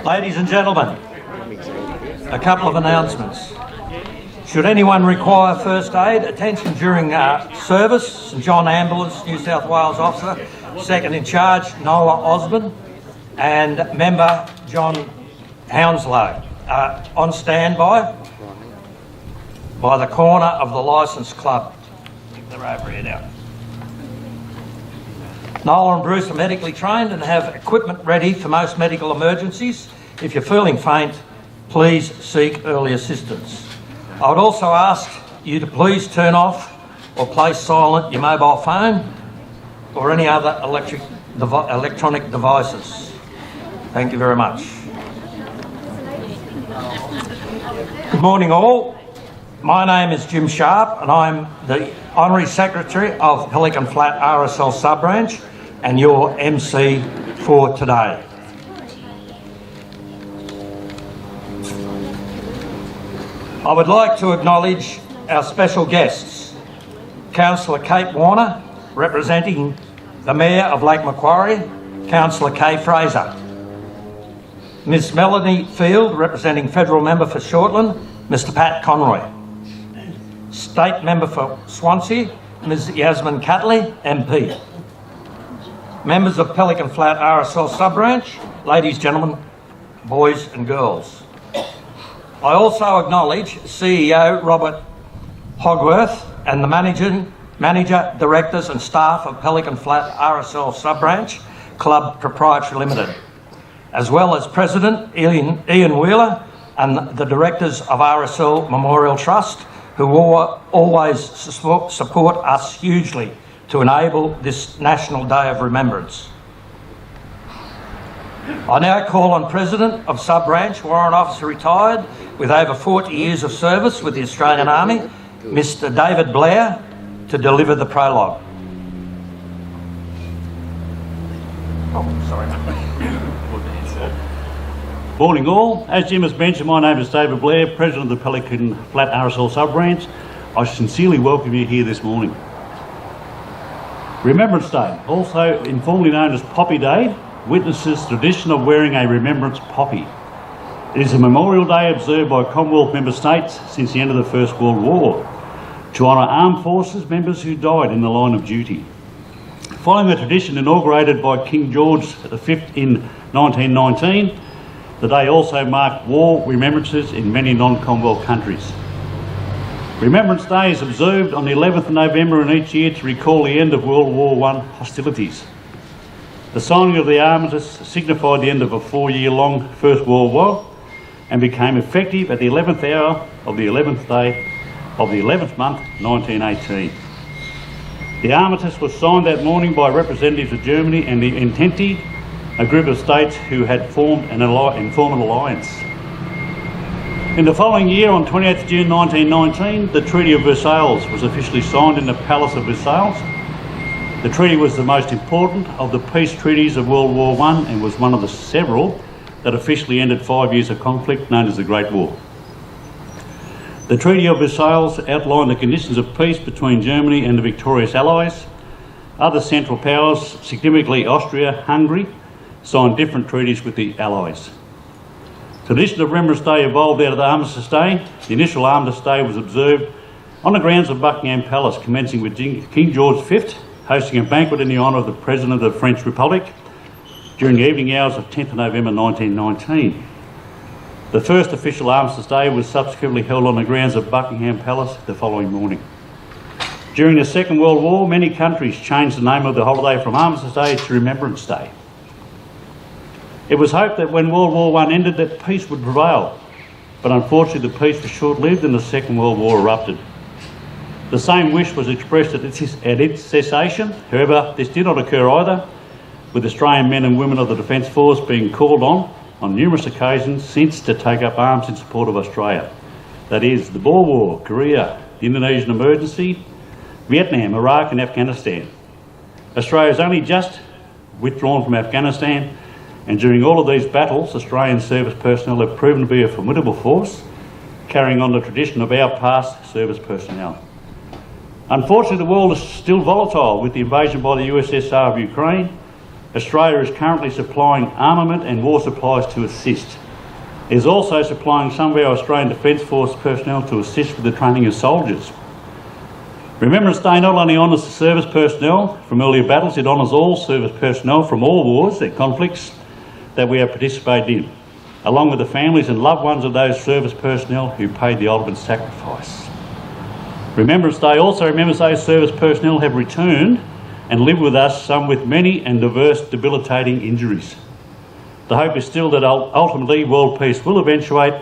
Ladies and gentlemen, a couple of announcements. Should anyone require first aid, attention during service, St John Ambulance, New South Wales officer, second in charge, Noah Osborne, and member John Hounslow, on standby by the corner of the Licence Club. I think they're over here now. Nola and Bruce are medically trained and have equipment ready for most medical emergencies. If you're feeling faint, please seek early assistance. I would also ask you to please turn off or place silent your mobile phone or any other electronic devices. Thank you very much. Good morning all. My name is Jim Sharp and I'm the Honorary Secretary of Pelican Flat RSL Sub-Branch and your MC for today. I would like to acknowledge our special guests, Councillor Kate Warner, representing the Mayor of Lake Macquarie, Councillor Kay Fraser, Ms Melanie Field, representing Federal Member for Shortland, Mr Pat Conroy, State Member for Swansea, Ms Yasmin Catley, MP, members of Pelican Flat RSL Sub-Branch, ladies, gentlemen, boys and girls. I also acknowledge CEO Robert Hogworth and the manager, directors and staff of Pelican Flat RSL Sub-Branch Club Proprietary Limited, as well as President Ian Wheeler and the directors of RSL Memorial Trust, who always support us hugely to enable this National Day of Remembrance. I now call on President of Sub-Branch, Warrant Officer retired, with over 40 years of service with the Australian Army, Mr David Blair, to deliver the prologue. Morning all. As Jim has mentioned, my name is David Blair, President of the Pelican Flat RSL Sub-Branch. I sincerely welcome you here this morning. Remembrance Day, also informally known as Poppy Day, witnesses the tradition of wearing a remembrance poppy. It is a Memorial Day observed by Commonwealth member states since the end of the First World War to honour armed forces members who died in the line of duty. Following the tradition inaugurated by King George V in 1919, the day also marked war remembrances in many non-Commonwealth countries. Remembrance Day is observed on the 11th of November in each year to recall the end of World War I hostilities. The signing of the armistice signified the end of a 4-year-long First World War and became effective at the 11th hour of the 11th day of the 11th month, 1918. The armistice was signed that morning by representatives of Germany and the Entente, a group of states who had formed an alliance. In the following year, on 28th June 1919, the Treaty of Versailles was officially signed in the Palace of Versailles. The treaty was the most important of the peace treaties of World War I and was one of the several that officially ended 5 years of conflict known as the Great War. The Treaty of Versailles outlined the conditions of peace between Germany and the victorious Allies. Other Central Powers, significantly Austria-Hungary, signed different treaties with the Allies. The tradition of Remembrance Day evolved out of the Armistice Day. The initial Armistice Day was observed on the grounds of Buckingham Palace, commencing with King George V hosting a banquet in the honour of the President of the French Republic during the evening hours of 10th November 1919. The first official Armistice Day was subsequently held on the grounds of Buckingham Palace the following morning. During the Second World War, many countries changed the name of the holiday from Armistice Day to Remembrance Day. It was hoped that when World War I ended that peace would prevail, but unfortunately the peace was short-lived and the Second World War erupted. The same wish was expressed at its cessation. However, this did not occur either, with Australian men and women of the Defence Force being called on numerous occasions since to take up arms in support of Australia. That is, the Boer War, Korea, the Indonesian emergency, Vietnam, Iraq and Afghanistan. Australia has only just withdrawn from Afghanistan, and during all of these battles, Australian service personnel have proven to be a formidable force, carrying on the tradition of our past service personnel. Unfortunately, the world is still volatile with the invasion by the USSR of Ukraine, Australia is currently supplying armament and war supplies to assist. It is also supplying some of our Australian Defence Force personnel to assist with the training of soldiers. Remembrance Day not only honours the service personnel from earlier battles, it honours all service personnel from all wars and conflicts that we have participated in, along with the families and loved ones of those service personnel who paid the ultimate sacrifice. Remembrance Day also remembers those service personnel who have returned and live with us, some with many and diverse debilitating injuries. The hope is still that ultimately world peace will eventuate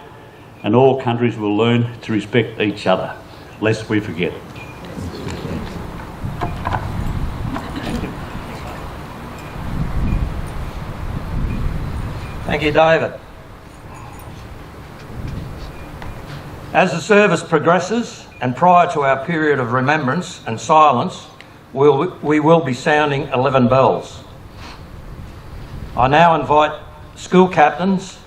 and all countries will learn to respect each other, lest we forget. Thank you, David. As the service progresses and prior to our period of remembrance and silence, we will be sounding 11 bells. I now invite school captains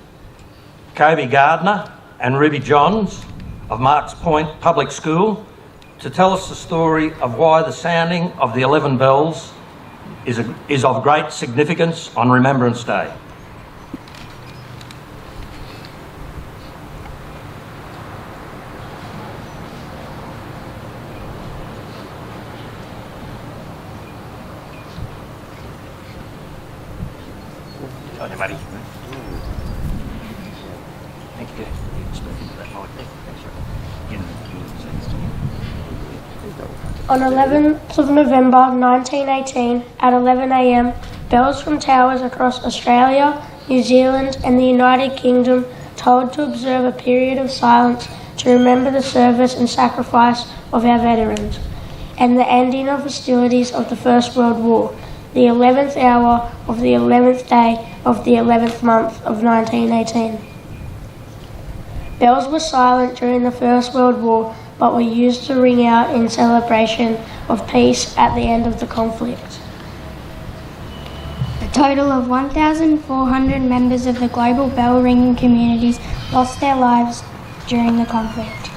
Kobe Gardner and Ruby Johns of Marks Point Public School to tell us the story of why the sounding of the 11 bells is of great significance on Remembrance Day. Buddy. Thank you. On 11th of November 1918 at 11 a.m, bells from towers across Australia, New Zealand and the United Kingdom tolled to observe a period of silence to remember the service and sacrifice of our veterans and the ending of hostilities of the First World War, the 11th hour of the 11th day of the 11th month of 1918. Bells were silent during the First World War, but were used to ring out in celebration of peace at the end of the conflict. A total of 1,400 members of the global bell ringing communities lost their lives during the conflict.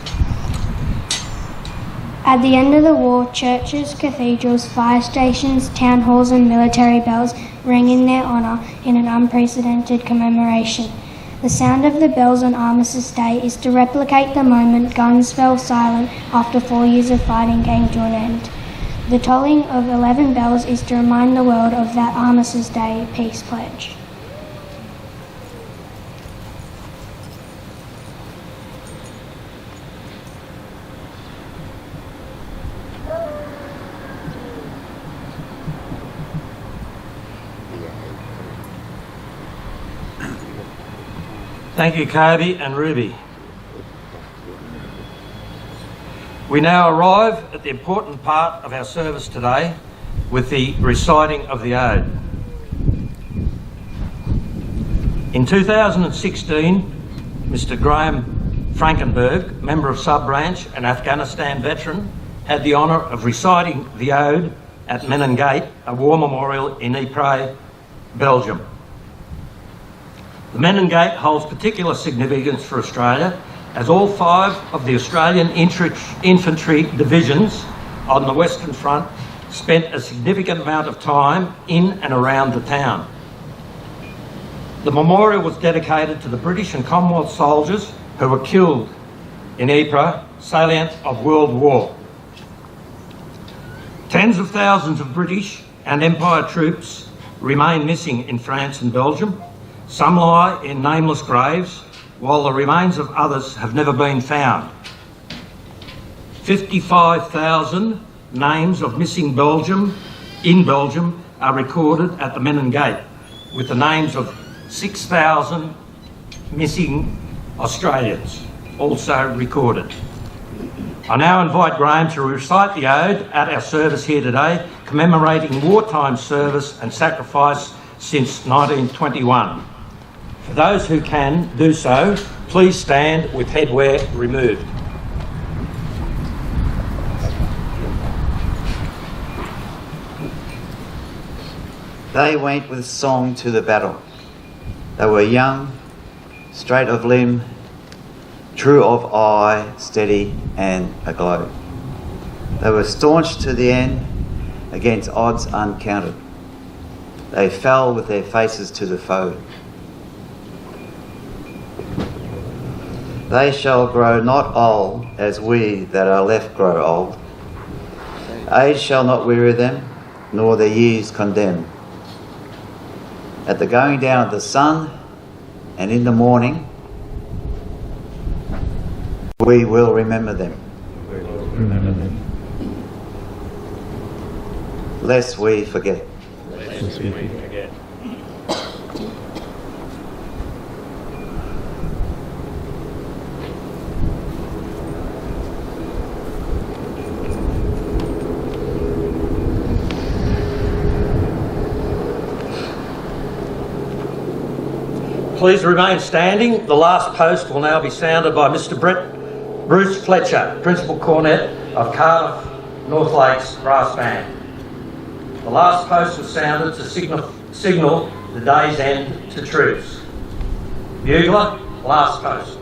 At the end of the war, churches, cathedrals, fire stations, town halls and military bells rang in their honour in an unprecedented commemoration. The sound of the bells on Armistice Day is to replicate the moment guns fell silent after 4 years of fighting came to an end. The tolling of 11 bells is to remind the world of that Armistice Day peace pledge. Thank you, Kobe and Ruby. We now arrive at the important part of our service today with the reciting of the Ode. In 2016, Mr Graham Frankenberg, member of Sub-Branch and Afghanistan veteran, had the honour of reciting the Ode at Menin Gate, a war memorial in Ypres, Belgium. The Menin Gate holds particular significance for Australia, as all 5 of the Australian infantry divisions on the Western Front spent a significant amount of time in and around the town. The memorial was dedicated to the British and Commonwealth soldiers who were killed in Ypres, salient of World War. Tens of thousands of British and Empire troops remain missing in France and Belgium. Some lie in nameless graves, while the remains of others have never been found. 55,000 names of missing in Belgium are recorded at the Menin Gate, with the names of 6,000 missing Australians also recorded. I now invite Graham to recite the Ode at our service here today, commemorating wartime service and sacrifice since 1921. For those who can do so, please stand with headwear removed. They went with song to the battle. They were young, straight of limb, true of eye, steady and aglow. They were staunch to the end, against odds uncounted. They fell with their faces to the foe. They shall grow not old as we that are left grow old. Age shall not weary them, nor their years condemn. At the going down of the sun and in the morning, we will remember them. Lest we forget. Please remain standing. The last post will now be sounded by Mr Bruce Fletcher, Principal Cornet of Cardiff North Lakes Brass Band. The last post was sounded to signal the day's end to truce. Bugler, last post.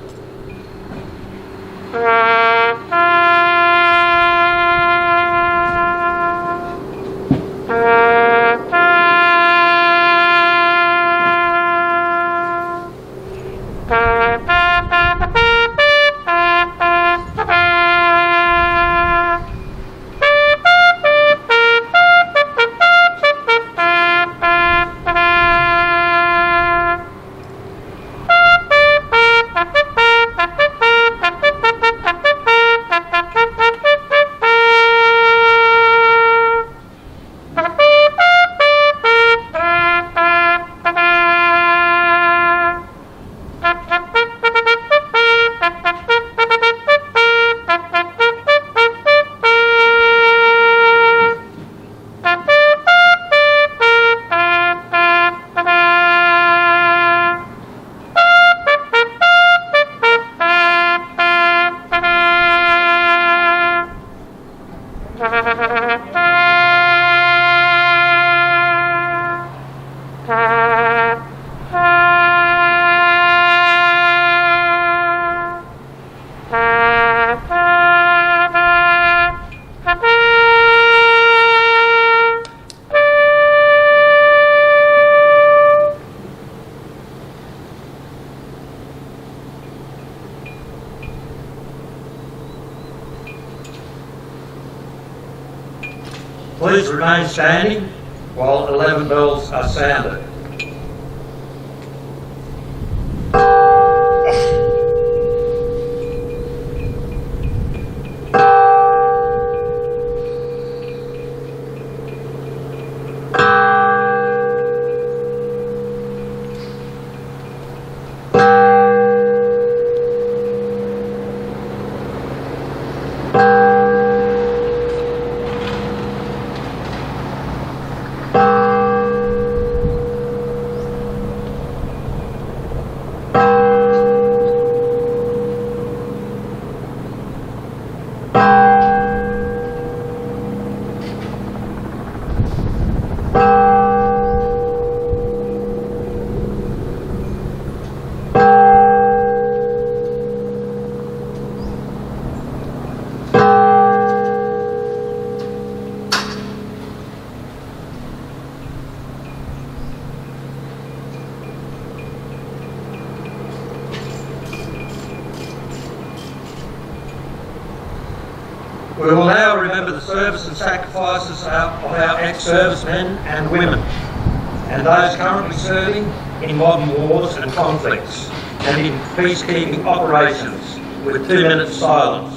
Please remain standing while 11 bells are sounded. We will now remember the service and sacrifices of our ex-servicemen and women, and those currently serving in modern wars and conflicts and in peacekeeping operations with 2 minutes silence.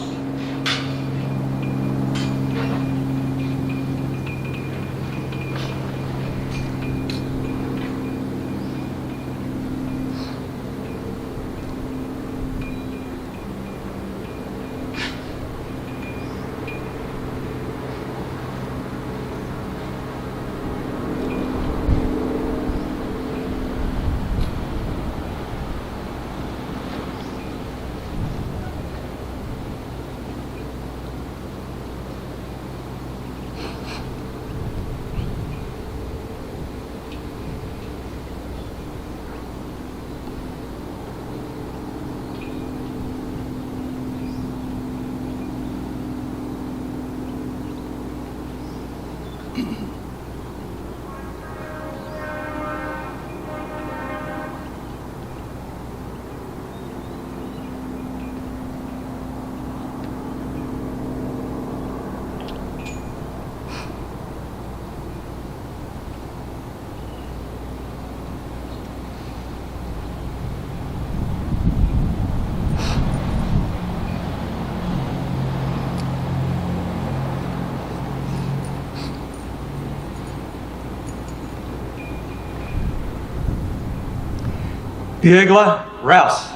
Bugler, Rouse.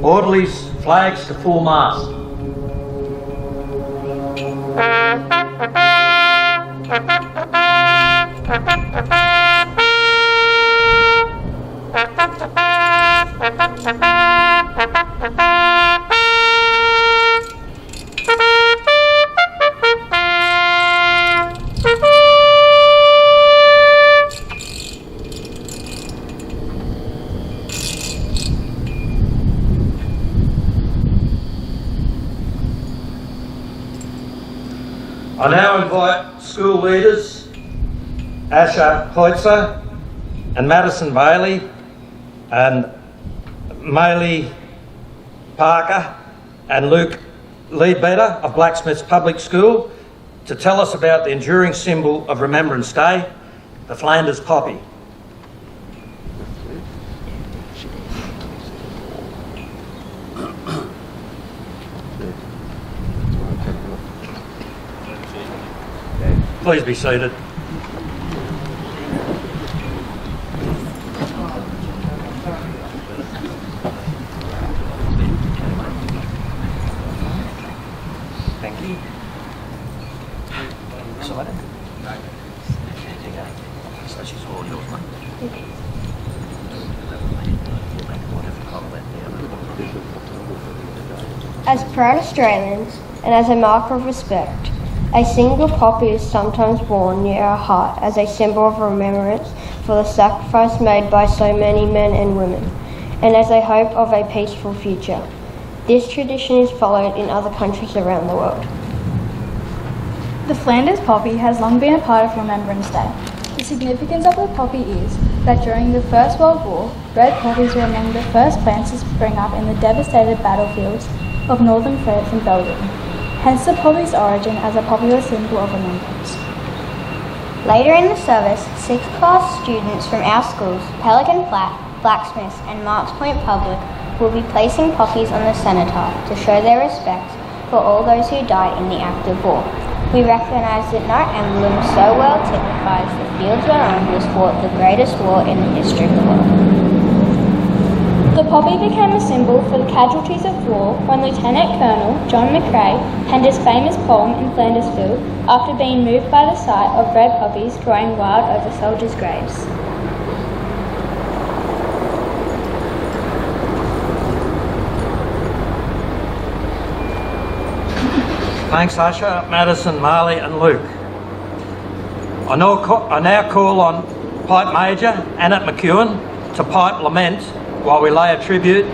Orderlies, flags to full mast. I now invite school leaders Asha Heutzer and Madison Bailey and Maylee Parker and Luke Leadbetter of Blacksmiths Public School to tell us about the enduring symbol of Remembrance Day, the Flanders poppy. Please be seated. Thank you. Excited? So she's all yours, mate. As proud Australians, and as a mark of respect, a single poppy is sometimes worn near our heart as a symbol of remembrance for the sacrifice made by so many men and women, and as a hope of a peaceful future. This tradition is followed in other countries around the world. The Flanders poppy has long been a part of Remembrance Day. The significance of the poppy is that during the First World War, red poppies were among the first plants to spring up in the devastated battlefields of northern France and Belgium, hence the poppy's origin as a popular symbol of remembrance. Later in the service, 6th class students from our schools, Pelican, Blacksmiths and Marks Point Public, will be placing poppies on the cenotaph to show their respect for all those who died in the act of war. We recognise that no emblem so well typifies the fields whereon was fought the greatest war in the history of the world. The poppy became a symbol for the casualties of war when Lieutenant Colonel John McCrae penned his famous poem in Flanders Field after being moved by the sight of red poppies growing wild over soldiers' graves. Thanks, Asha, Madison, Marley and Luke. I now call on Pipe Major Annette McEwen to pipe lament while we lay a tribute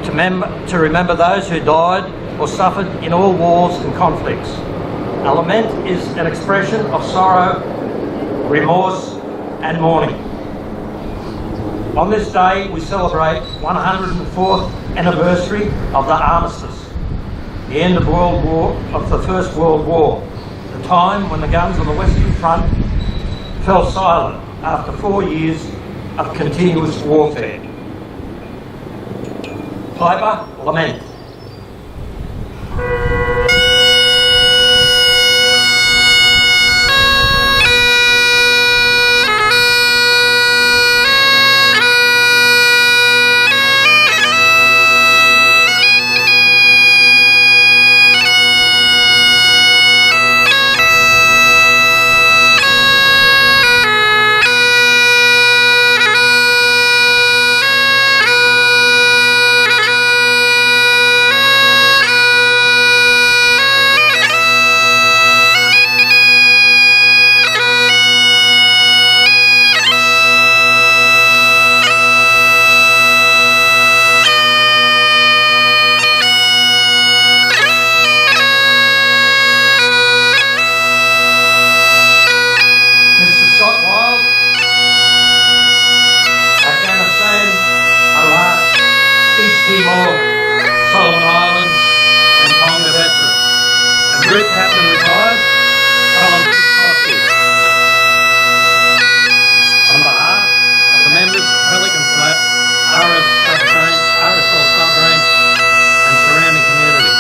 to remember those who died or suffered in all wars and conflicts. A lament is an expression of sorrow, remorse and mourning. On this day we celebrate 104th anniversary of the armistice, the end of the First World War, the time when the guns on the Western Front fell silent after 4 years of continuous warfare. Piper, lament. RSL sub-branch and surrounding community.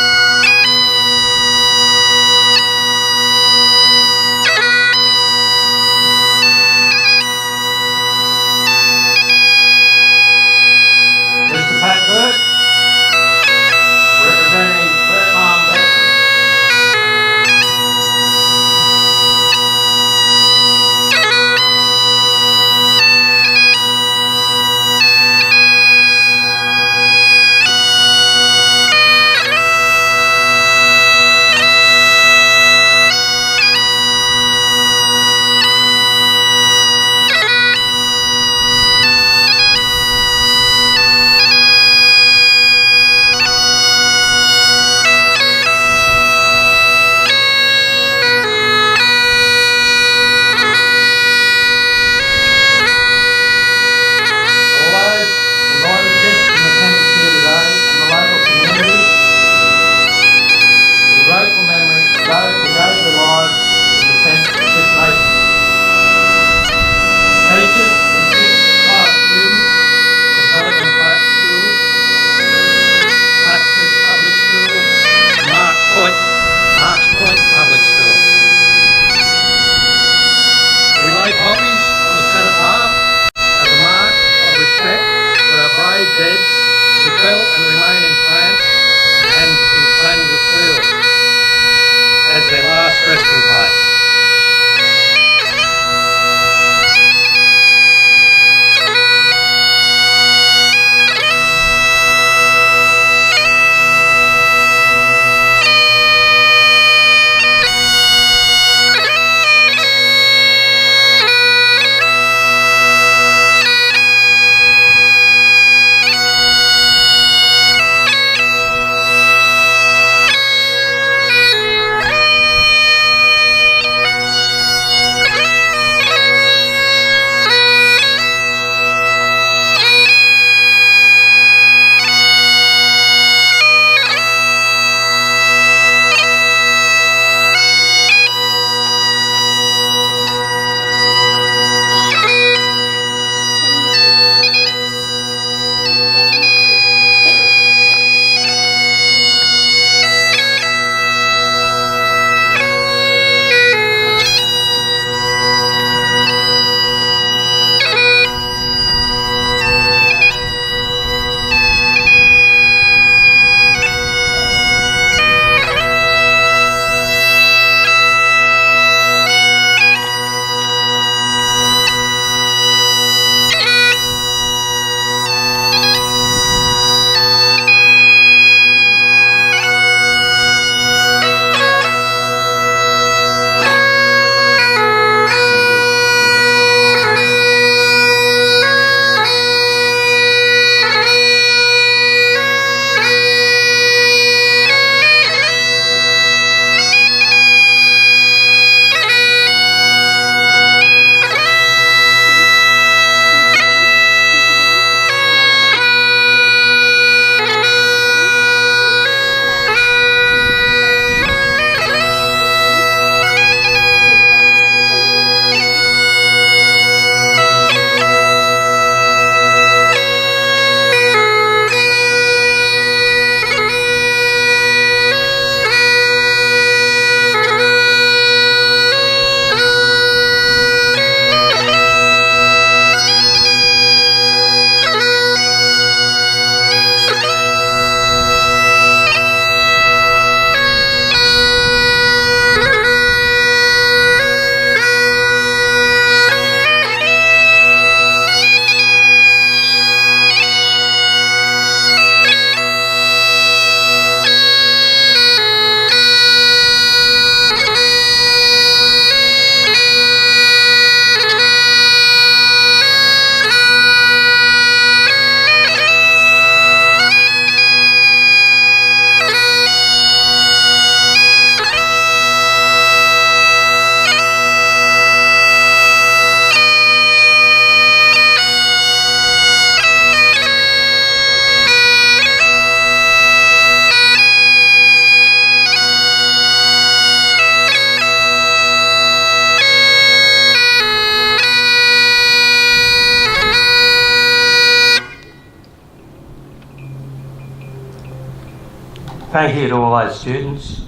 Thank you to all those students.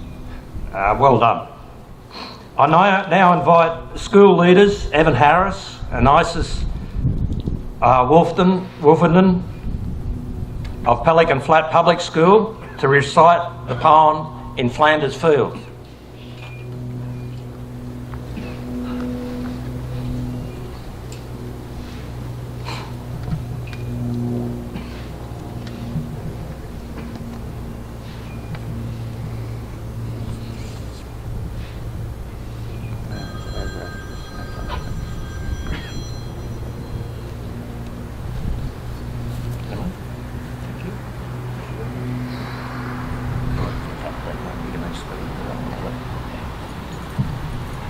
Well done. I now invite school leaders Evan Harris and Isis Wolfenden of Pelican Flat Public School to recite the poem In Flanders Fields.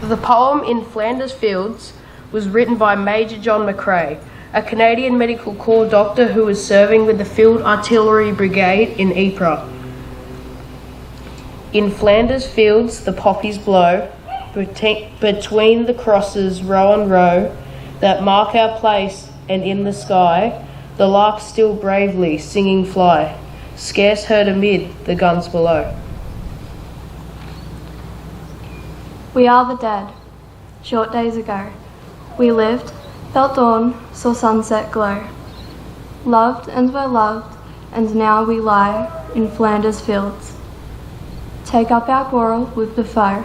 The poem In Flanders Fields was written by Major John McRae, a Canadian Medical Corps doctor who was serving with the Field Artillery Brigade in Ypres. In Flanders Fields the poppies blow, between the crosses row on row that mark our place, and in the sky the larks still bravely singing fly, scarce heard amid the guns below. We are the dead. Short days ago, we lived, felt dawn, saw sunset glow, loved and were loved, and now we lie in Flanders fields. Take up our quarrel with the foe.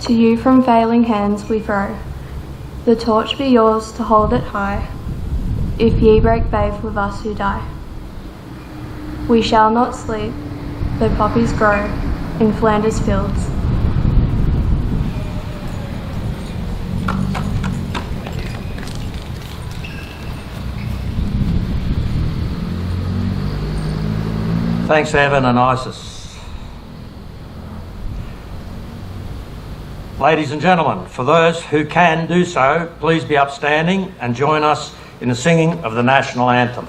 To you from failing hands we throw. The torch be yours to hold it high, if ye break faith with us who die. We shall not sleep, though poppies grow in Flanders fields. Thanks, Evan and Isis. Ladies and gentlemen, for those who can do so, please be upstanding and join us in the singing of the national anthem.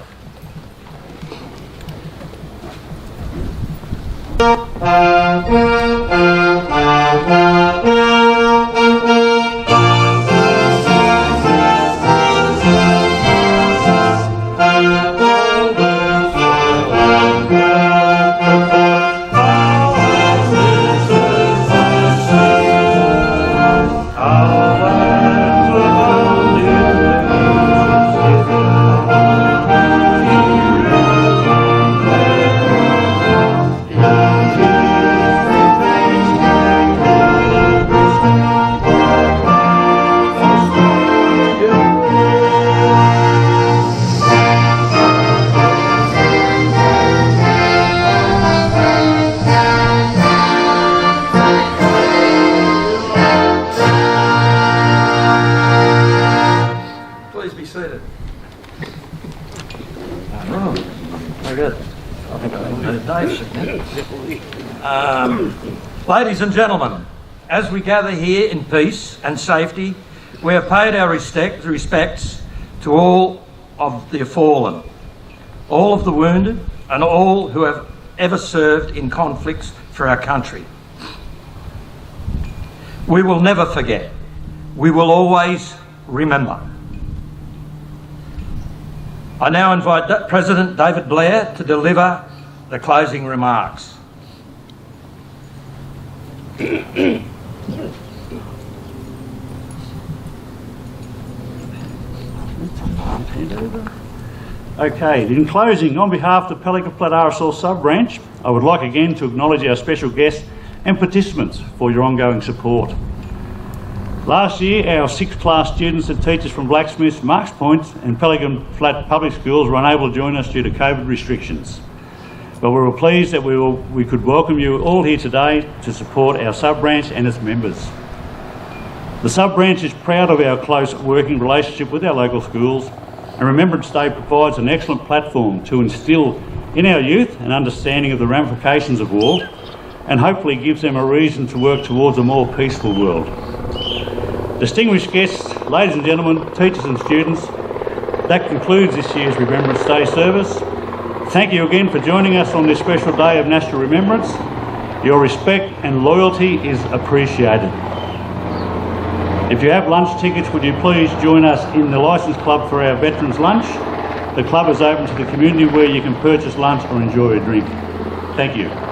Ladies and gentlemen, as we gather here in peace and safety, we have paid our respects to all of the fallen, all of the wounded, and all who have ever served in conflicts for our country. We will never forget. We will always remember. I now invite President David Blair to deliver the closing remarks. Okay, in closing, on behalf of the Pelican Flat RSL sub-branch, I would like again to acknowledge our special guests and participants for your ongoing support. Last year, our 6th class students and teachers from Blacksmiths, Marks Point and Pelican Flat Public Schools were unable to join us due to COVID restrictions. But we were pleased that we could welcome you all here today to support our sub-branch and its members. The sub-branch is proud of our close working relationship with our local schools, and Remembrance Day provides an excellent platform to instil in our youth an understanding of the ramifications of war, and hopefully gives them a reason to work towards a more peaceful world. Distinguished guests, ladies and gentlemen, teachers and students, that concludes this year's Remembrance Day service. Thank you again for joining us on this special day of National Remembrance. Your respect and loyalty is appreciated. If you have lunch tickets, would you please join us in the Licence Club for our Veterans Lunch? The club is open to the community where you can purchase lunch or enjoy a drink. Thank you.